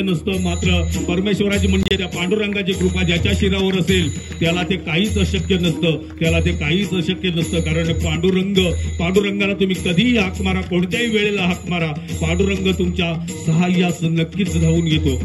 नसतं, मात्र परमेश्वराची म्हणजे त्या पांडुरंगाची कृपा ज्याच्या शिरावर असेल त्याला ते काहीच अशक्य नसतं, त्याला ते काहीच अशक्य नसतं. कारण पांडुरंगाला तुम्ही कधीही हाक मारा, कोणत्याही वेळेला हाक मारा, पांडुरंग तुमच्या सहाय्यास नक्कीच धावून येतो.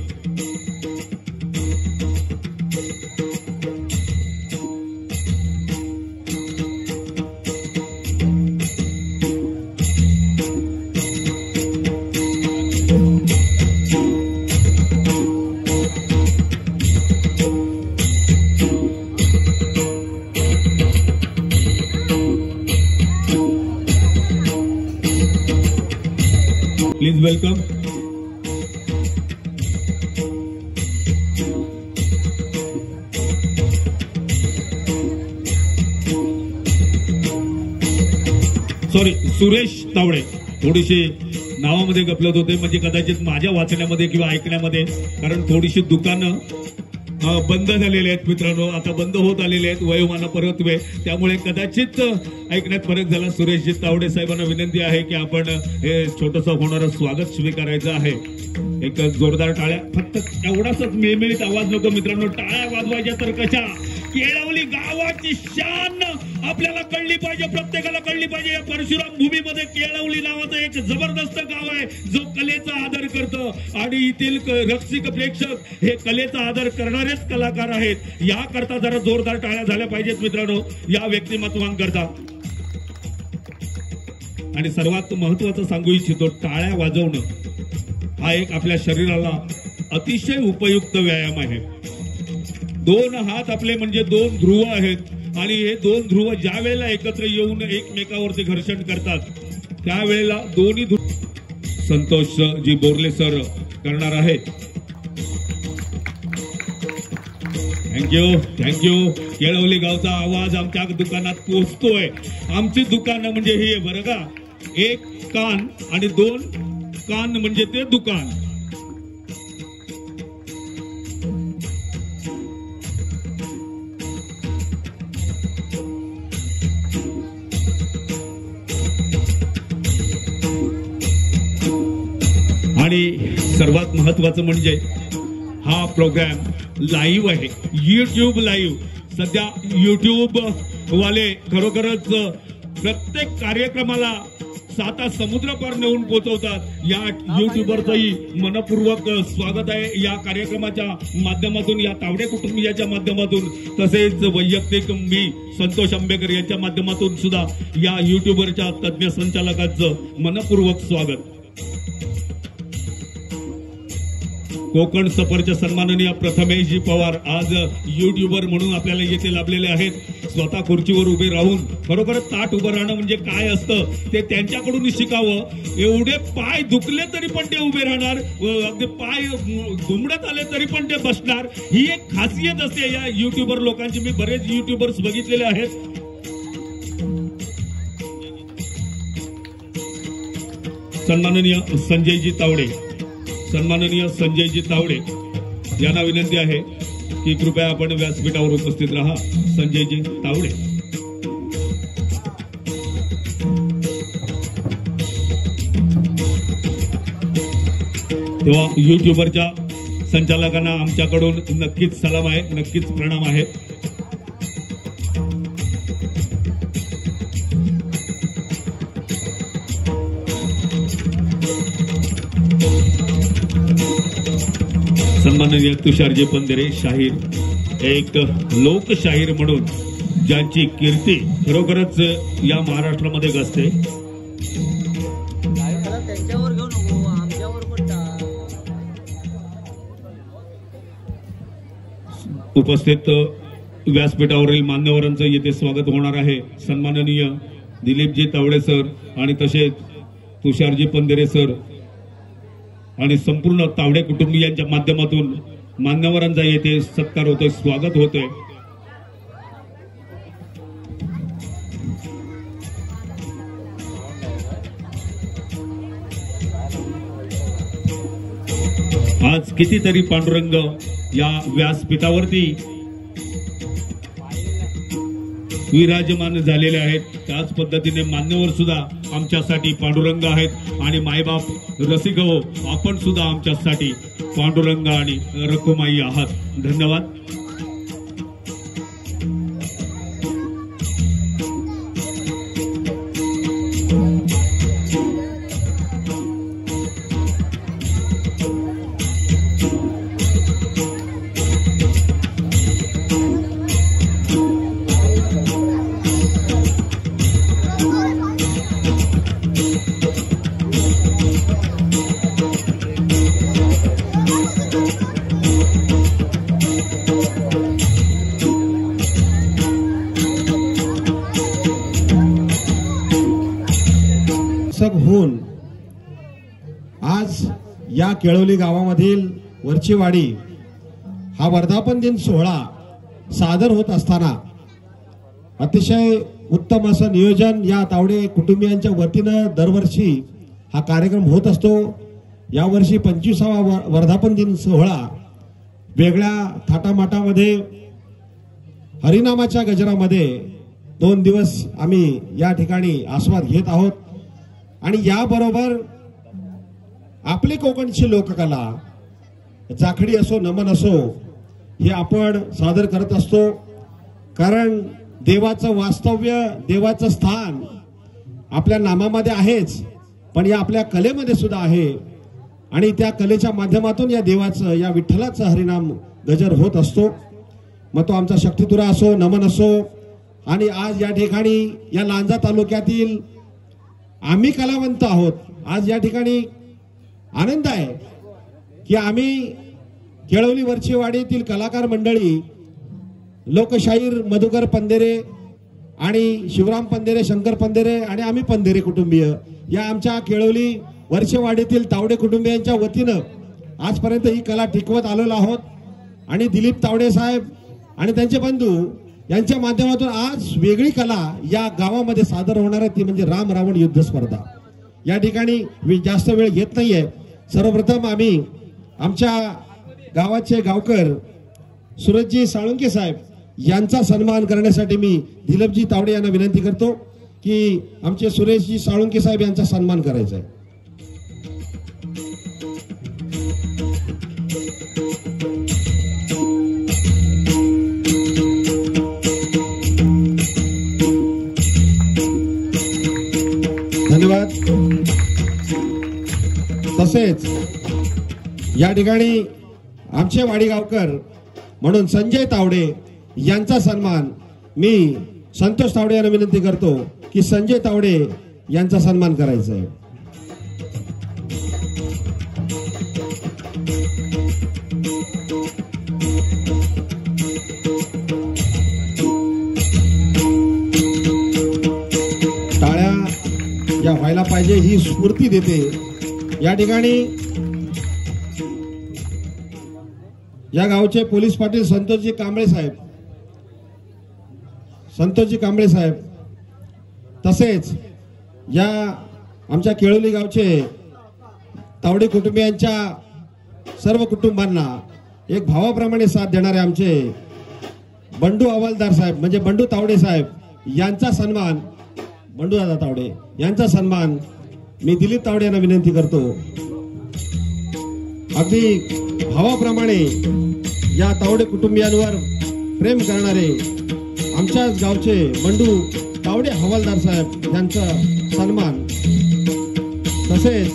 Please welcome Suresh Tawde. थोडीशी नावामध्ये गफलत होते, म्हणजे कदाचित माझ्या वाचण्यामध्ये किंवा ऐकण्यामध्ये, कारण थोडीशी दुकानं बंद झालेले आहेत मित्रांनो, आता बंद होत आलेले आहेत वयोमाना परत्वे, त्यामुळे कदाचित ऐकण्यात फरक झाला. सुरेशजी तावडे साहेबांना विनंती आहे की आपण हे छोटंसं होणारं स्वागत स्वीकारायचं आहे. एक जोरदार टाळ्या, फक्त एवढाच मेळमेळीत आवाज नको मित्रांनो, टाळ्या वाजवायच्या तर कशा. केळवली गावाची शान आपल्याला कळली पाहिजे, प्रत्येकाला कळली पाहिजे. या परशुराम भूमीमध्ये केळवली नावाचं एक जबरदस्त गाव आहे जो कलेचा आदर करतं, आणि येथील रसिक प्रेक्षक हे कलेचा आदर करणारेच कलाकार आहेत. याकरता जरा जोरदार टाळ्या झाल्या पाहिजेत मित्रांनो या व्यक्तिमत्वांकरता. आणि सर्वात महत्वाचं सांगू इच्छितो, टाळ्या वाजवणं हा एक आपल्या शरीराला अतिशय उपयुक्त व्यायाम आहे. दोन हात आपले म्हणजे दोन ध्रुव आहेत, आणि हे दोन ध्रुव ज्या वेळेला एकत्र येऊन एकमेकावरती घर्षण करतात त्यावेळेला दोन्ही ध्रुव. संतोष जी बोरले सर करणार आहेत. थँक्यू. केळवली गावचा आवाज आमच्या दुकानात पोहोचतोय. आमची दुकानं म्हणजे हे बरं का, एक कान आणि दोन कान म्हणजे ते दुकान. आणि सर्वात महत्वाचं म्हणजे हा प्रोग्राम लाईव्ह आहे, युट्यूब लाईव्ह. सध्या युट्यूब वाले खरोखरच प्रत्येक कार्यक्रमाला साता समुद्र पार नेऊन पोहोचवतात. या युट्यूबरचंही मनपूर्वक स्वागत आहे या कार्यक्रमाच्या माध्यमातून, या तावडे कुटुंबियाच्या माध्यमातून, तसेच वैयक्तिक मी संतोष आंबेकर यांच्या माध्यमातून सुद्धा या युट्यूबरच्या तज्ञ संचालकांचं मनपूर्वक स्वागत. कोकण सफरचे सन्माननीय प्रथमेशजी पवार आज युट्यूबर म्हणून आपल्याला येथे लाभलेले आहेत. स्वतः खुर्चीवर उभे राहून खरोखर ताट उभं राहणं म्हणजे काय असतं ते त्यांच्याकडून शिकावं. एवढे पाय दुखले तरी पण ते उभे राहणार, अगदी पाय दुमडत आले तरी पण ते बसणार. ही एक खासियत असते या युट्यूबर लोकांची. मी बरेच युट्यूबर्स बघितलेले आहेत. सन्माननीय संजयजी तावडे यांना विनंती आहे की कृपया आपण व्यासपीठावर उपस्थित राहा. संजयजी तावडे. तेव्हा युट्यूबरच्या संचालकांना आमच्याकडून नक्कीच सलाम आहे, नक्कीच प्रणाम आहे. सन्माननीय तुषारजी पंधरे शाहीर, एक लोकशाहीर म्हणून ज्यांची कीर्ती खरोखरच या महाराष्ट्रामध्ये गाजते. उपस्थित व्यासपीठावरील मान्यवरांचं येथे स्वागत होणार आहे. सन्माननीय दिलीपजी तावडे सर आणि तसेच तुषारजी पंधरे सर आणि संपूर्ण तावडे कुटुंबियांच्या माध्यमातून मान्यवरांचा येथे सत्कार होतोय, स्वागत होतोय. आज कितीतरी पांडुरंग या व्यासपीठावरती विराजमान झालेले आहेत, त्याच पद्धतीने मान्यवर सुद्धा आमच्यासाठी पांडुरंग आहेत आणि मायबाप रसिक हो, आपण सुद्धा आमच्यासाठी पांडुरंग आणि रखुमाई आहात. धन्यवाद. होऊन आज या केळवली गावामधील वरचीवाडी हा वर्धापन दिन सोहळा सादर होत असताना अतिशय उत्तम असं नियोजन या तावडे कुटुंबियांच्या वतीनं दरवर्षी हा कार्यक्रम होत असतो. यावर्षी 25वा वर्धापन दिन सोहळा वेगळ्या थाटामाटामध्ये हरिनामाच्या गजरामध्ये 2 दिवस आम्ही या ठिकाणी आस्वाद घेत आहोत. आणि याबरोबर आपली कोकणची लोककला जाखडी असो नमन असो हे आपण सादर करत असतो. कारण देवाचं वास्तव्य, देवाचं स्थान आपल्या नामामध्ये आहेच, पण या आपल्या कलेमध्ये सुद्धा आहे. आणि त्या कलेच्या माध्यमातून या देवाचं, या विठ्ठलाचं हरिनाम गजर होत असतो. मग तो आमचा शक्तितुरा असो, नमन असो. आणि आज या ठिकाणी या लांजा तालुक्यातील आम्ही कलावंत आहोत. आज या ठिकाणी आनंद आहे की आम्ही केळवली वरचीवाडीतील कलाकार मंडळी लोकशाहीर मधुकर पंधेरे आणि शिवराम पंधेरे, शंकर पंधेरे आणि आम्ही पंधेरे कुटुंबीय या आमच्या केळवली वरचीवाडीतील तावडे कुटुंबियांच्या वतीनं आजपर्यंत ही कला टिकवत आलेलो आहोत. आणि दिलीप तावडे साहेब आणि त्यांचे बंधू यांच्या माध्यमातून आज वेगळी कला या गावामध्ये सादर होणार आहे, ती म्हणजे राम रावण युद्ध स्पर्धा. या ठिकाणी जास्त वेळ घेत नाहीये. सर्वप्रथम आम्ही आमच्या गावाचे गावकर सुरजजी साळुंके साहेब यांचा सन्मान करण्यासाठी मी दिलीपजी तावडे यांना विनंती करतो की आमचे सुरेशजी साळुंके साहेब यांचा सन्मान करायचा आहे. धन्यवाद. तसेच या ठिकाणी आमचे वाडीगावकर म्हणून संजय तावडे यांचा सन्मान मी संतोष तावडे यांना विनंती करतो की संजय तावडे यांचा सन्मान करायचा आहे. टाळ्या या व्हायला पाहिजे ही स्फूर्ती देते. या ठिकाणी या गावचे पोलीस पाटील संतोषजी कांबळे साहेब तसेच या आमच्या केळवली गावचे तावडे कुटुंबियांच्या सर्व कुटुंबांना एक भावाप्रमाणे साथ देणारे आमचे बंडू हवालदार साहेब म्हणजे बंडू तावडे साहेब यांचा सन्मान, बंडू दादा तावडे यांचा सन्मान मी दिलीप तावडे यांना विनंती करतो. अगदी भावाप्रमाणे या तावडे कुटुंबियांवर प्रेम करणारे आमच्याच गावचे बंडू तावडे हवालदार साहेब यांचा सन्मान. तसेच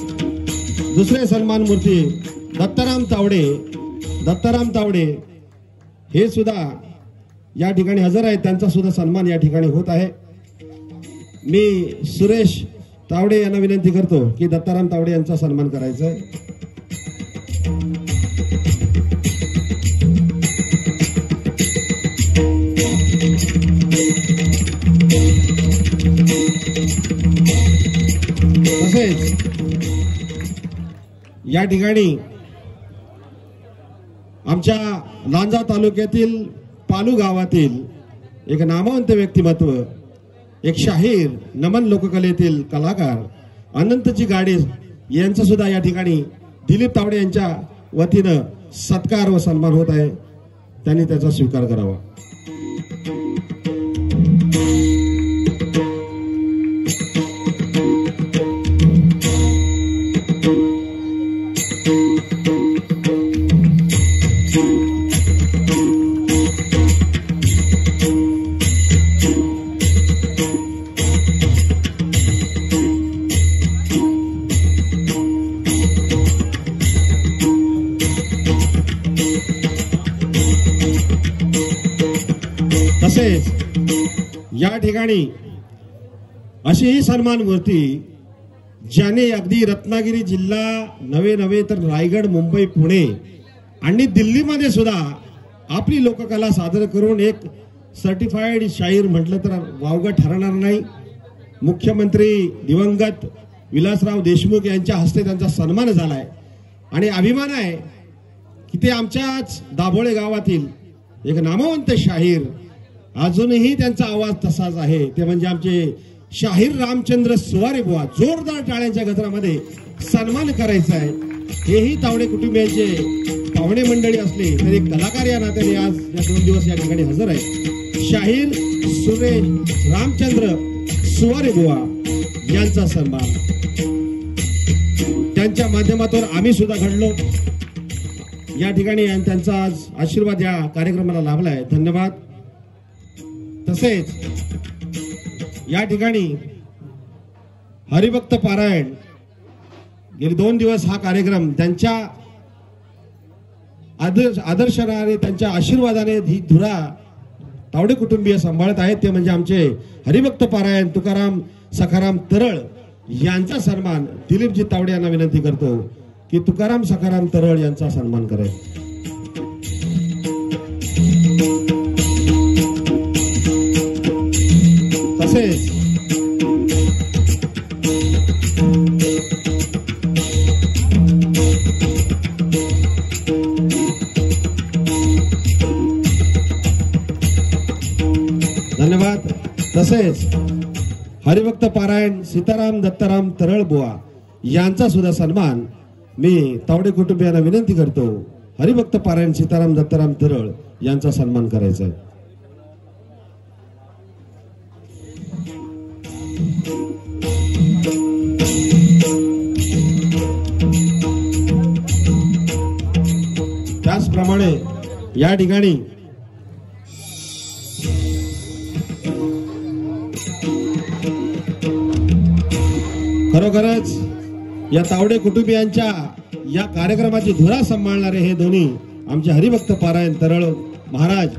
दुसरे सन्मान मूर्ती दत्ताराम तावडे हे सुद्धा या ठिकाणी हजर आहेत. त्यांचा सुद्धा सन्मान या ठिकाणी होत आहे. मी सुरेश तावडे यांना विनंती करतो की दत्ताराम तावडे यांचा सन्मान करायचा आहे. तसेच या ठिकाणी आमच्या लांजा तालुक्यातील पालू गावातील एक नामवंत व्यक्तिमत्व, एक शाहीर, नमन लोककलेतील कलाकार अनंतजी गाडे यांचा सुद्धा या ठिकाणी दिलीप तावडे यांच्या वतीनं सत्कार व सन्मान होत आहे, त्यांनी त्याचा स्वीकार करावा. तसेच या ठिकाणी अशीही सन्मान मूर्ती ज्याने अगदी रत्नागिरी जिल्हा नव्हे तर रायगड, मुंबई, पुणे आणि दिल्लीमध्ये सुद्धा आपली लोककला सादर करून एक सर्टिफाईड शाहीर म्हटलं तर वावगं ठरणार नाही. मुख्यमंत्री दिवंगत विलासराव देशमुख यांच्या हस्ते त्यांचा सन्मान झालाय आणि अभिमान आहे की ते आमच्याच दाभोळे गावातील एक नामवंत शाहीर, अजूनही त्यांचा आवाज तसाच आहे, ते म्हणजे आमचे शाहीर रामचंद्र सुवारे बुवा. जोरदार टाळ्यांच्या गजरामध्ये सन्मान करायचा आहे. हेही तावडे कुटुंबियांचे पाहुणे मंडळी असले तरी कलाकार या नात्याने आज या 2 दिवस या ठिकाणी हजर आहे. शाहीर सुरेश रामचंद्र सुवारे बुवा यांचा सन्मान, त्यांच्या माध्यमातून आम्ही सुद्धा घडलो या ठिकाणी आणि त्यांचा आज आशीर्वाद या कार्यक्रमाला लाभलाय. धन्यवाद. तसेच या ठिकाणी हरिभक्त पारायण गेले 2 दिवस हा कार्यक्रम त्यांच्या आदर्शाने त्यांच्या आशीर्वादाने ही धुरा तावडे कुटुंबीय सांभाळत आहेत, ते म्हणजे आमचे हरिभक्त पारायण तुकाराम सखाराम तरळ यांचा सन्मान दिलीपजी तावडे यांना विनंती करतो की तुकाराम सखाराम तरळ यांचा सन्मान करेल. तसेच धन्यवाद. तसेच हरिभक्त पारायण सीताराम दत्ताराम तरळ बुवा यांचा सुद्धा सन्मान मी तावडे कुटुंबियांना विनंती करतो, हरिभक्त पारायण सीताराम दत्ताराम तरळ यांचा सन्मान करायचा आहे. त्याचप्रमाणे या ठिकाणी खरोखरच या तावडे कुटुंबियांच्या या कार्यक्रमाची धुरा सांभाळणारे हे दोन्ही आमचे हरिभक्त पारायण तरळ महाराज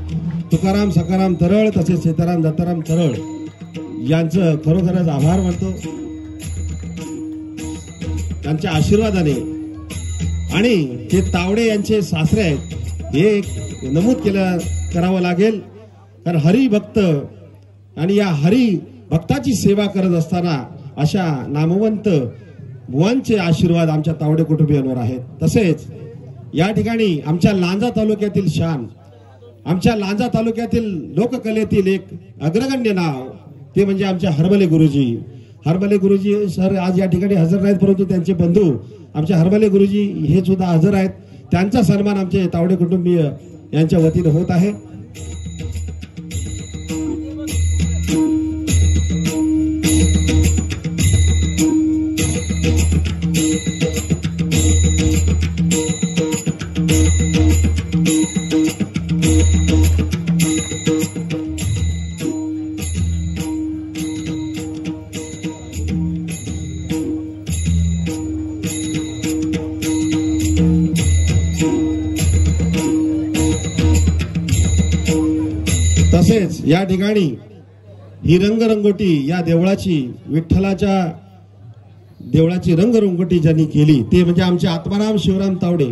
तुकाराम सखाराम तरळ तसेच सीताराम दत्ताराम तरळ यांचं खरोखरच आभार मानतो त्यांच्या आशीर्वादाने. आणि ते तावडे यांचे सासरे आहेत हे नमूद करावं लागेल, कारण हरिभक्त आणि या हरिभक्ताची सेवा करत असताना अशा नामवंत बुवांचे आशीर्वाद आमच्या तावडे कुटुंबियांवर आहेत. तसेच या ठिकाणी आमच्या लांजा तालुक्यातील शान, आमच्या लांजा तालुक्यातील लोककलेतील एक अग्रगण्य नाव ते म्हणजे आमचे हरबले गुरुजी. हरबले गुरुजी सर आज या ठिकाणी हजर नाहीत, परंतु त्यांचे बंधू आमचे हरबले गुरुजी हे सुद्धा हजर आहेत. त्यांचा सन्मान आमचे तावडे कुटुंबीय यांच्या वतीने होत आहे. तसेच या ठिकाणी ही रंगरंगोटी या देवळाची विठ्ठलाच्या देवळाची रंगरंगोटी ज्यांनी केली ते म्हणजे आमचे आत्माराम शिवराम तावडे.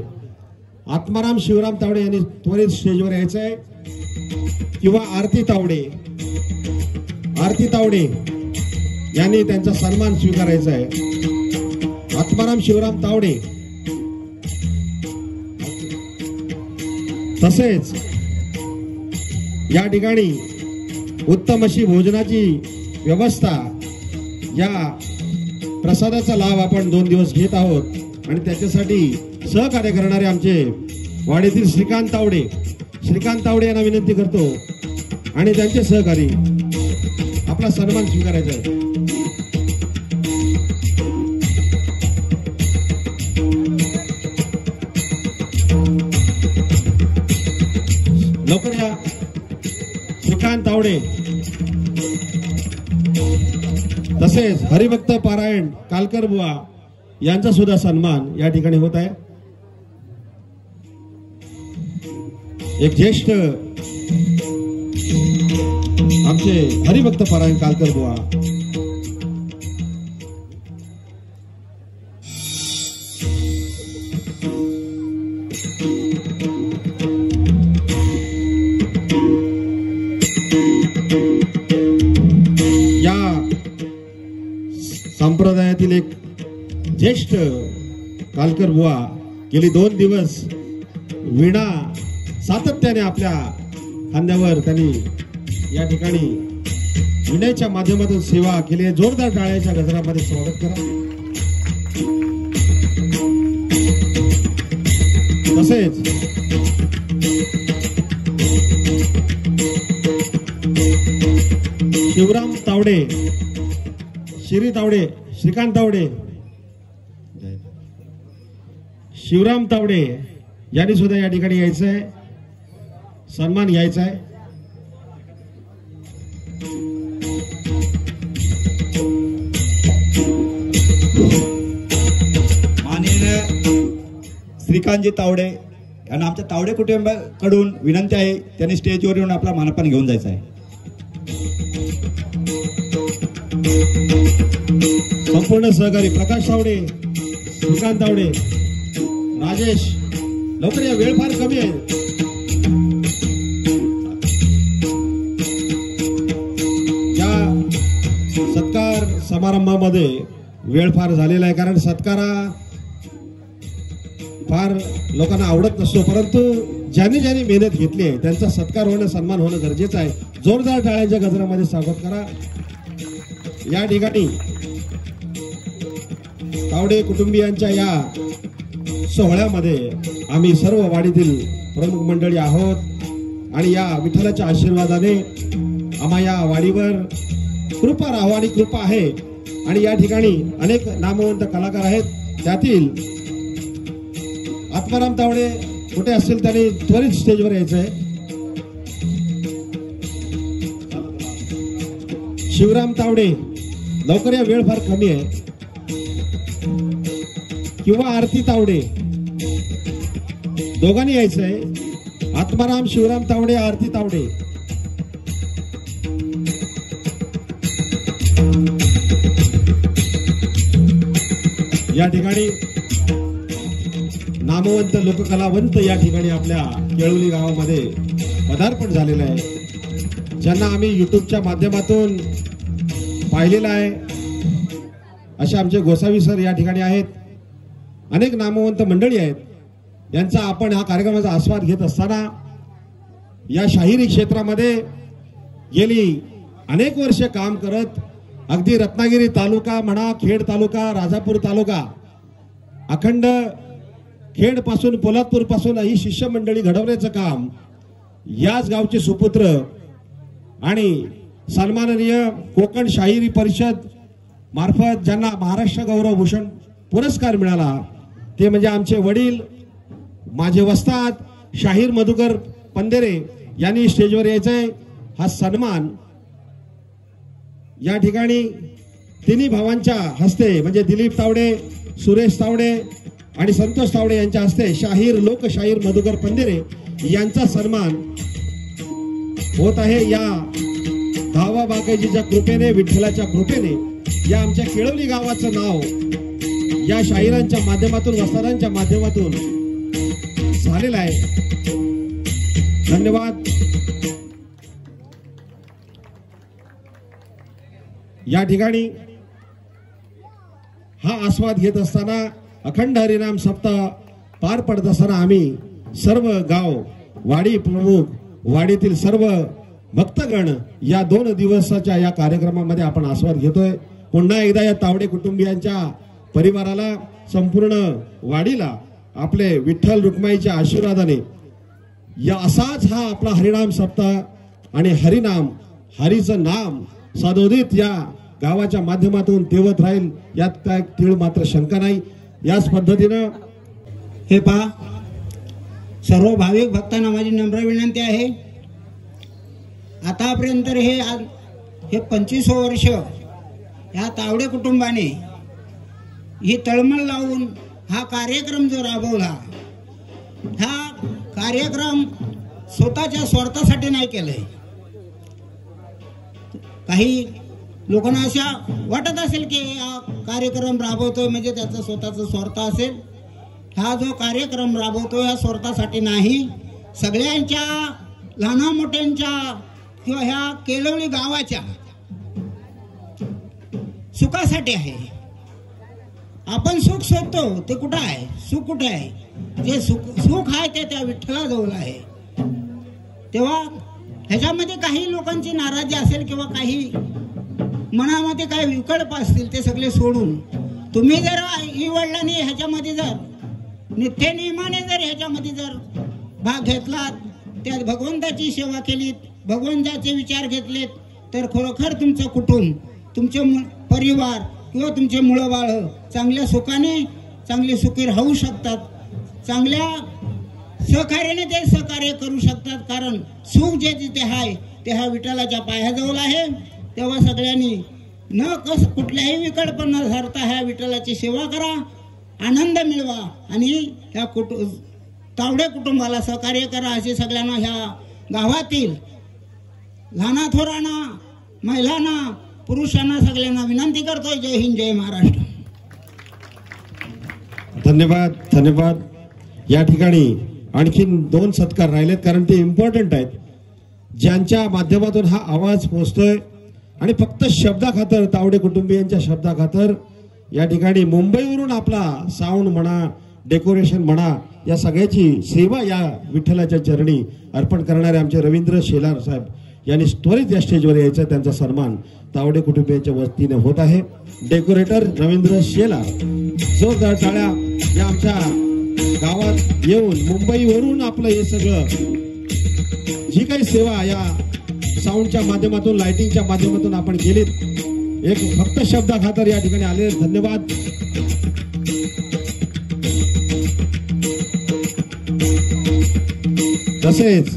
आत्माराम शिवराम तावडे यांनी त्वरित स्टेजवर यायचं आहे, किंवा आरती तावडे यांनी त्यांचा सन्मान स्वीकारायचा आहे. आत्माराम शिवराम तावडे. तसेच या ठिकाणी उत्तम अशी भोजनाची व्यवस्था, या प्रसादाचा लाभ आपण 2 दिवस घेत आहोत आणि त्याच्यासाठी सहकार्य करणारे आमचे वाडीतील श्रीकांत तावडे यांना विनंती करतो आणि त्यांचे सहकारी आपला सन्मान स्वीकारायचा आहे. लवकर या श्रीकांत तावडे. तसेच हरिभक्त पारायण कालकर बुवा यांचा सुद्धा सन्मान या ठिकाणी होत आहे. एक ज्येष्ठ आमचे हरिभक्त पारायण कालकर बुवा संप्रदायातील एक ज्येष्ठ कालकर बुवा गेली 2 दिवस वीणा सातत्याने आपल्या खांद्यावर त्यांनी या ठिकाणी विनयच्या माध्यमातून सेवा केली आहे. जोरदार टाळ्याच्या गजरामध्ये स्वागत करा. तसेच शिवराम तावडे, श्री तावडे, श्रीकांत तावडे, शिवराम तावडे यांनी सुद्धा या ठिकाणी यायचं आहे, सन्मान घ्यायचा आहे. माननीय श्रीकांतजी तावडे यांना आमच्या तावडे कुटुंबाकडून विनंती आहे, त्यांनी स्टेजवर येऊन आपला मानपान घेऊन जायचं आहे. संपूर्ण सहकारी प्रकाश तावडे, श्रीकांत तावडे, राजेश, लवकर या, वेळ फार कमी आहे. या सत्कार समारंभामध्ये वेळ फार झालेला आहे, कारण सत्कारा फार लोकांना आवडत नसतो, परंतु ज्यांनी मेहनत घेतली आहे त्यांचा सत्कार होणं, सन्मान होणं गरजेचं आहे. जोरदार टाळ्यांच्या गजरामध्ये स्वागत करा. या ठिकाणी तावडे कुटुंबियांच्या या सोहळ्यामध्ये आम्ही सर्व वाडीतील प्रमुख मंडळी आहोत आणि या विठ्ठलाच्या आशीर्वादाने आम्हा या वाडीवर कृपा राहो आणि कृपा आहे. आणि या ठिकाणी अनेक नामवंत कलाकार आहेत. त्यातील आत्माराम तावडे कुठे असतील त्यांनी त्वरित स्टेजवर यायचं आहे. शिवराम तावडे, लवकर या, वेळ फार कमी आहे. किंवा आरती तावडे, दोघांनी यायचं आहे. आत्माराम, शिवराम तावडे, आरती तावडे. या ठिकाणी नामवंत लोककलावंत या ठिकाणी आपल्या केळवली गावामध्ये पदार्पण झालेलं आहे, ज्यांना आम्ही युट्यूबच्या माध्यमातून पाहिलेलं आहे. असे आमचे गोसावी सर या ठिकाणी आहेत. अनेक नामवंत मंडळी आहेत. यांचा आपण हा कार्यक्रमाचा आस्वाद घेत असताना या शाहिरी क्षेत्रामध्ये गेली अनेक वर्षे काम करत अगदी रत्नागिरी तालुका म्हणा, खेड तालुका, राजापूर तालुका, अखंड खेड पासून पोलादपूर पासून ही शिष्य मंडळी घडवण्याचं काम याच गावचे सुपुत्र आणि सन्माननीय कोकण शाहिरी परिषद मार्फत ज्यांना महाराष्ट्र गौरव भूषण पुरस्कार मिळाला ते म्हणजे आमचे वडील, माझे वस्ताद शाहीर मधुकर पंधेरे यांनी स्टेजवर यायचंय. हा सन्मान या ठिकाणी तिन्ही भावांच्या हस्ते म्हणजे दिलीप तावडे, सुरेश तावडे आणि संतोष तावडे यांच्या हस्ते शाहीर, लोकशाहीर मधुकर पंधेरे यांचा सन्मान होत आहे. या धावा बाकाजीच्या कृपेने, विठ्ठलाच्या कृपेने या आमच्या केळवली गावाचं नाव या शाहिरांच्या माध्यमातून, वस्तादांच्या माध्यमातून झालेलं आहे. धन्यवाद. या ठिकाणी हा आस्वाद घेत असताना, अखंड हरिनाम सप्ताह पार पडत असताना आम्ही सर्व गाव, वाडी प्रमुख, वाडीतील सर्व भक्तगण या 2 दिवसाच्या या कार्यक्रमामध्ये आपण आस्वाद घेतोय. पुन्हा एकदा या तावडे कुटुंबियांच्या परिवाराला, संपूर्ण वाडीला आपले विठ्ठल रुक्माईच्या आशीर्वादाने या असाच हा आपला हरिनाम सप्ताह आणि हरिनाम हरीचं नाम सदोदित या गावाच्या माध्यमातून तेवत राहील यात काय तीळ मात्र शंका नाही. याच पद्धतीनं हे पहा, सर्व भाविक भक्तांना माझी नम्र विनंती आहे, आतापर्यंत हे 25 वर्ष या तावडे कुटुंबाने ही तळमळ लावून हा कार्यक्रम जो राबवला, हा कार्यक्रम स्वतःच्या स्वार्थासाठी नाही केलंय. काही लोकांना अशा वाटत असेल की हा कार्यक्रम राबवतोय म्हणजे त्याचा स्वतःचा स्वार्थ असेल. हा जो कार्यक्रम राबवतोय हा स्वार्थासाठी नाही, सगळ्यांच्या लहान मोठ्यांच्या किंवा ह्या केळवली गावाच्या सुखासाठी आहे. आपण सुख शोधतो ते कुठं आहे, सुख कुठे आहे? जे सुख आहे ते त्या विठ्ठलाजवळ आहे. तेव्हा ह्याच्यामध्ये काही लोकांची नाराजी असेल किंवा काही मनामध्ये काही विकल्प असतील ते सगळे सोडून तुम्ही जर आई-वडिलांनी ह्याच्यामध्ये जर नित्य नियमाने जर ह्याच्यामध्ये जर भाग घेतलात, त्यात भगवंताची सेवा केलीत, भगवंताचे विचार घेतलेत, तर खरोखर तुमचं कुटुंब, तुमचे परिवार किंवा तुमचे मुलं बाळ चांगल्या सुखाने चांगले सुखी राहू शकतात. चांगल्या सहकार्याने ते सहकार्य करू शकतात. कारण सुख जे जिथे आहे ते ह्या विठ्ठलाच्या पायाजवळ आहे. तेव्हा सगळ्यांनी कुठल्याही विकल्प न धरता ह्या विठ्ठलाची सेवा करा, आनंद मिळवा आणि ह्या तावडे कुटुंबाला सहकार्य करा असे सगळ्यांना ह्या गावातील लहाना थोरांना, महिलांना, पुरुषांना सगळ्यांना विनंती करतोय. जय हिंद, जय महाराष्ट्र. धन्यवाद, धन्यवाद. या ठिकाणी आणखीन 2 सत्कार राहिलेत कारण ते इम्पॉर्टंट आहेत, ज्यांच्या माध्यमातून हा आवाज पोहोचतोय. आणि फक्त शब्दाखातर, तावडे कुटुंबियांच्या शब्दाखातर या ठिकाणी मुंबईवरून आपला साऊंड म्हणा, डेकोरेशन म्हणा, या सगळ्याची सेवा या विठ्ठलाच्या चरणी अर्पण करणारे आमचे रवींद्र शेलार साहेब यांनी त्वरित या स्टेजवर यायचं. त्यांचा सन्मान तावडे कुटुंबियांच्या वतीने होत आहे. डेकोरेटर रवींद्र शेलार, जोरदार टाळ्या. या आमच्या गावात येऊन मुंबईवरून आपलं हे सगळं जी काही सेवा या साऊंडच्या माध्यमातून, लाइटिंगच्या माध्यमातून आपण केलीत, एक फक्त शब्दाखातर या ठिकाणी आले. धन्यवाद. तसेच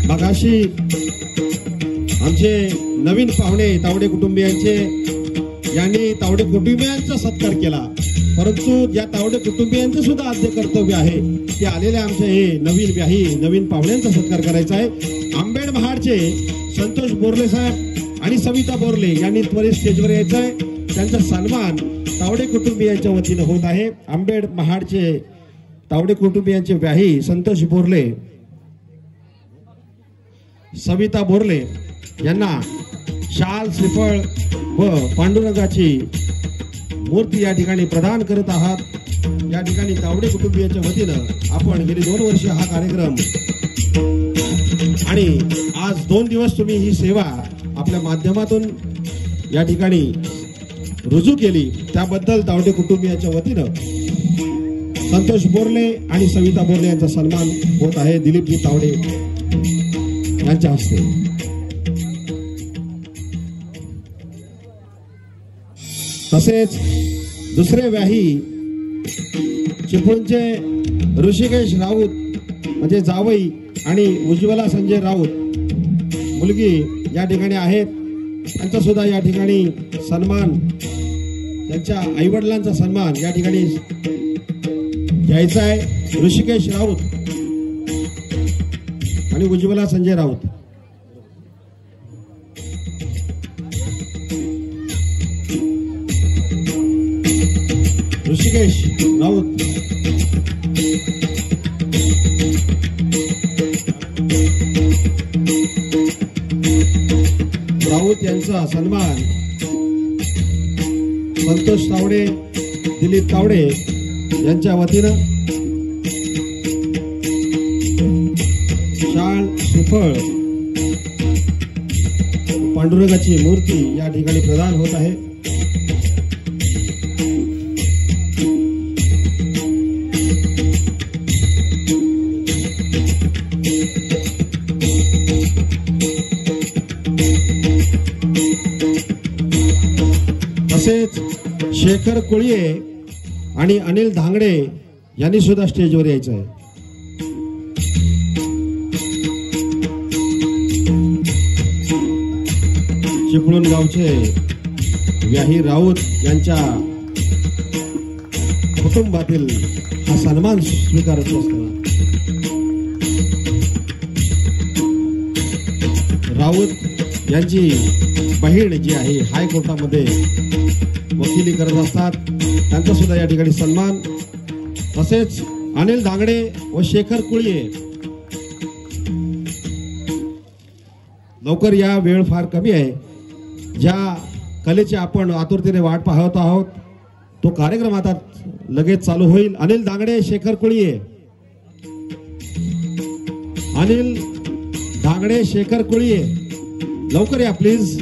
मगाशी आमचे नवीन पाहुणे तावडे कुटुंबियांचे यांनी तावडे कुटुंबियांचा सत्कार केला, परंतु या तावडे कुटुंबियांचं सुद्धा आद्य कर्तव्य आहे की आलेल्या आमच्या हे नवीन पाहुण्यांचा सत्कार करायचा आहे. आंबेड महाडचे संतोष बोरले साहेब आणि सविता बोरले यांनी त्वरित स्टेजवर यायचं आहे. त्यांचा सन्मान तावडे कुटुंबियांच्या वतीनं होत आहे. आंबेड महाडचे तावडे कुटुंबियांचे व्याही संतोष बोरले, सविता बोरले यांना शाल, श्रीफळ व पांडुरंगाची मूर्ती या ठिकाणी प्रदान करत आहात. या ठिकाणी तावडे कुटुंबियांच्या वतीनं आपण गेली 2 वर्ष हा कार्यक्रम आणि आज 2 दिवस तुम्ही ही सेवा आपल्या माध्यमातून या ठिकाणी रुजू केली, त्याबद्दल तावडे कुटुंबियांच्या वतीनं संतोष बोरले आणि सविता बोरले यांचा सन्मान होत आहे दिलीपजी तावडे यांच्या हस्ते. तसेच दुसरे व्याही चिपळूणचे ऋषिकेश राऊत म्हणजे जावई आणि उज्ज्वला संजय राऊत मुलगी या ठिकाणी आहेत. त्यांचा सुद्धा या ठिकाणी सन्मान, त्यांच्या आईवडिलांचा सन्मान या ठिकाणी घ्यायचा आहे. ऋषिकेश राऊत आणि उज्ज्वला संजय राऊत. ऋषिकेश राऊत यांचा सन्मान संतोष तावडे, दिलीप तावडे यांच्या वतीनं शाल, श्रीफळ, पांडुरंगाची मूर्ती या ठिकाणी प्रदान होत आहे. शेखर कुळिये आणि अनिल धांगडे यांनी सुद्धा स्टेजवर यायचं आहे. चिपळूण गावचे व्याही राऊत यांच्या कुटुंबातील हा सन्मान स्वीकारत असताना राऊत यांची बहीण जी आहे हायकोर्टामध्ये वकिली करत असतात, त्यांचा सुद्धा या ठिकाणी सन्मान. तसेच अनिल धांगडे व शेखर कुळिये, लवकर या, वेळ फार कमी आहे. ज्या कलेची आपण आतुरतेने वाट पाहत आहोत तो कार्यक्रम आता लगेच चालू होईल. अनिल धांगडे, शेखर कुळिये. अनिल धांगडे, शेखर कुळिये, लवकर या प्लीज.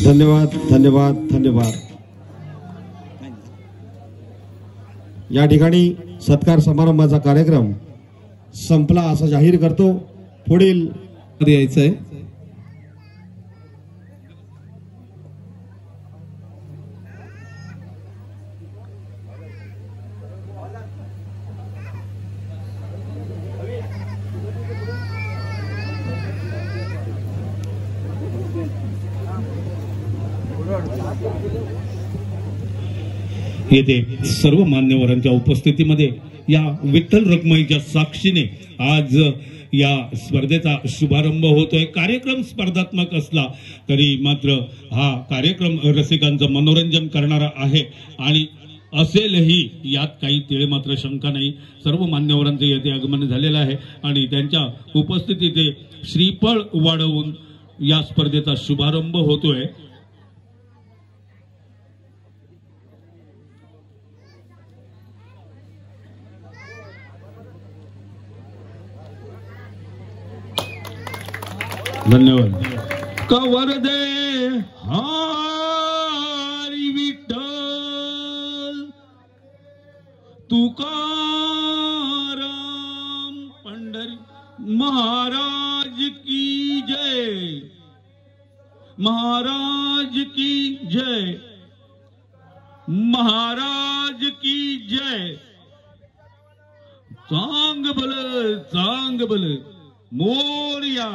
धन्यवाद, धन्यवाद, धन्यवाद. या ठिकाणी सत्कार समारंभाचा कार्यक्रम संपला असं जाहीर करतो. पुढील यायचंय. येथे सर्व मान्यवरांच्या उपस्थितीमध्ये या विठ्ठल रखुमाईच्या साक्षीने आज या स्पर्धेचा शुभारंभ होतोय. कार्यक्रम स्पर्धात्मक असला तरी मात्र हा कार्यक्रम रसिकांचं मनोरंजन करणारा आहे आणि असेलही, यात काही तीळ मात्र शंका नाही. सर्व मान्यवरांचे येथे आगमन झालेलं आहे आणि त्यांच्या उपस्थितीत श्रीफळ वाढवून या स्पर्धेचा शुभारंभ होतोय. धन्यवाद. कवर दे हरी विठ्ठल तुकाराम पंढरी महाराज की जय, महाराज की जय, महाराज की जय. चांग भल मोरया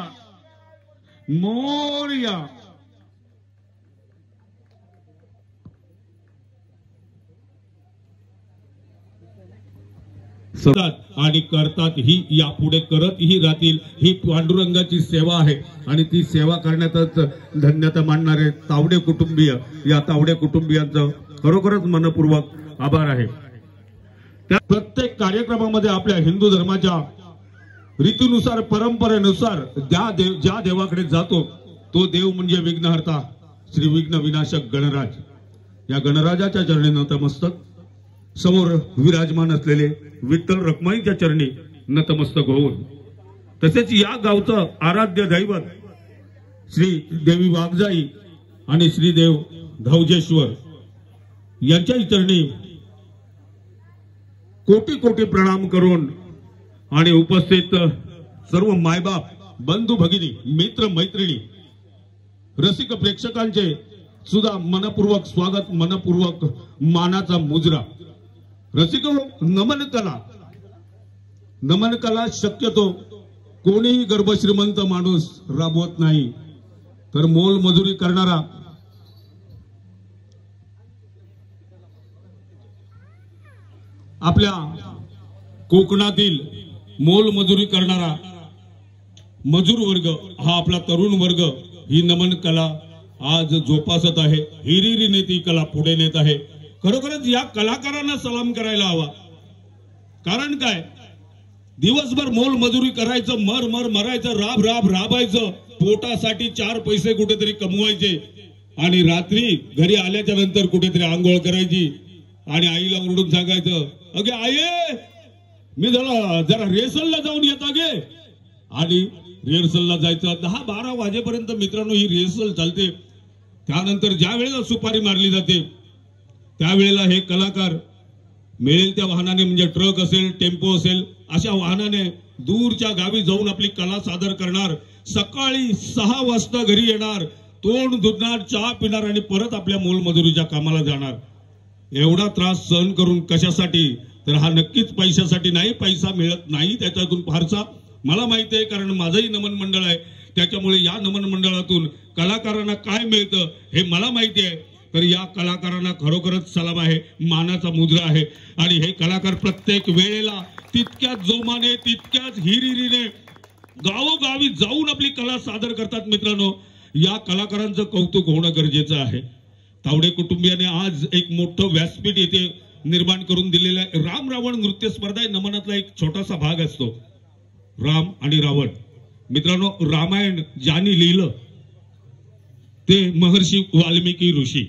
मोरया. आणि करतात ही यापुढे करतही राहतील. ही पांडुरंगाची सेवा आहे आणि ती सेवा करण्यातच धन्यता मानणारे तावडे कुटुंबीय, या तावडे कुटुंबियांचं खरोखरच मनपूर्वक आभार आहे. त्या प्रत्येक कार्यक्रमामध्ये आपल्या हिंदू धर्माच्या रीतीनुसार, परंपरेनुसार ज्या देवाकडे जातो तो देव म्हणजे विघ्नहर्ता, श्री विघ्न विनाशक गणराज. या गणराजाच्या चरणी नतमस्तक, समोर विराजमान असलेले विठ्ठल रखुमाईच्या चरणी नतमस्तक होऊन, तसेच या गावचं आराध्य दैवत श्री देवी वाघजाई आणि श्रीदेव धावजेश्वर यांच्याही चरणी कोटी कोटी प्रणाम करून आणि उपस्थित सर्व मायबाप, बंधू भगिनी, मित्र मैत्रिणी, रसिक प्रेक्षकांचे सुद्धा मनपूर्वक स्वागत, मनपूर्वक मानाचा मुजरा. रसिक नमन कला शक्यतो कोणीही गर्भश्रीमंत माणूस राबवत नाही, तर मोलमजुरी करणारा, आपल्या कोकणातील मोलमजुरी करणारा मजूर वर्ग, हा आपला तरुण वर्ग ही नमन कला आज जोपासत आहे. हिरिरीने ती कला पुढे नेत आहे. खरोखरच या कलाकारांना सलाम करायला हवा. कारण काय, दिवसभर मोल मजुरी करायचं, मर मरायचं, राब राबायचं, पोटासाठी 4 पैसे कुठेतरी कमवायचे आणि रात्री घरी आल्याच्या नंतर कुठेतरी आंघोळ करायची आणि आईला ओरडून सांगायचं, अगे आई मी जरा रिहर्सलला जाऊन येता गे. आणि रिहर्सलला जायचं. 10-12 वाजेपर्यंत मित्रांनो ही रिहर्सल चालते. त्यानंतर ज्या वेळेला सुपारी मारली जाते त्यावेळेला हे कलाकार मिळेल त्या वाहनाने, म्हणजे ट्रक असेल, टेम्पो असेल, अशा वाहनाने दूरच्या गावी जाऊन आपली कला सादर करणार. सकाळी 6 वाजता घरी येणार, तोंड धुणार, चहा पिणार आणि परत आपल्या मोलमजुरीच्या कामाला जाणार. एवढा त्रास सहन करून कशासाठी, तर हा नक्कीच पैशासाठी नाही. पैसा मिळत नाही त्याच्यातून फारसा, मला माहिती आहे, कारण माझंही नमन मंडळ आहे. त्याच्यामुळे या नमन मंडळातून कलाकारांना काय मिळतं हे मला माहिती आहे. तर या कलाकारांना खरोखरच सलाम आहे, मानाचा मुद्रा आहे. आणि हे कलाकार प्रत्येक वेळेला तितक्याच जोमाने, तितक्याच हिरिरीने गावोगावी जाऊन आपली कला सादर करतात. मित्रांनो, या कलाकारांचं कौतुक होणं गरजेचं आहे. तावडे कुटुंबियाने आज एक मोठं व्यासपीठ येथे निर्माण करून दिलेलं आहे. राम रावण नृत्य स्पर्धा आहे. नमनातला एक छोटासा भाग असतो, राम आणि रावण. मित्रांनो, रामायण ज्यांनी लिहिलं ते महर्षी वाल्मिकी ऋषी.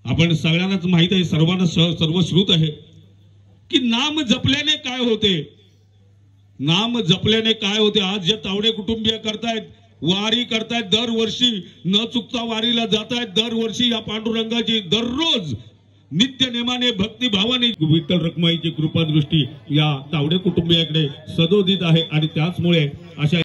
आपण सगळ्यांनाच माहित आहे, सर्वांना सर्वश्रुत आहे की नाम जपल्याने काय होते, नाम जपल्याने काय होते. आज जे तावडे कुटुंबीय करतायत, वारी करतायत, दरवर्षी न चुकता वारीला जातायत, दरवर्षी या पांडुरंगाची दररोज नित्य नेमाने भक्तिभावाने विठ्ठल रखुमाईची कृपादृष्टी या तावडे कुटुंबियाकडे सदोदित आहे. आणि त्याचमुळे अशा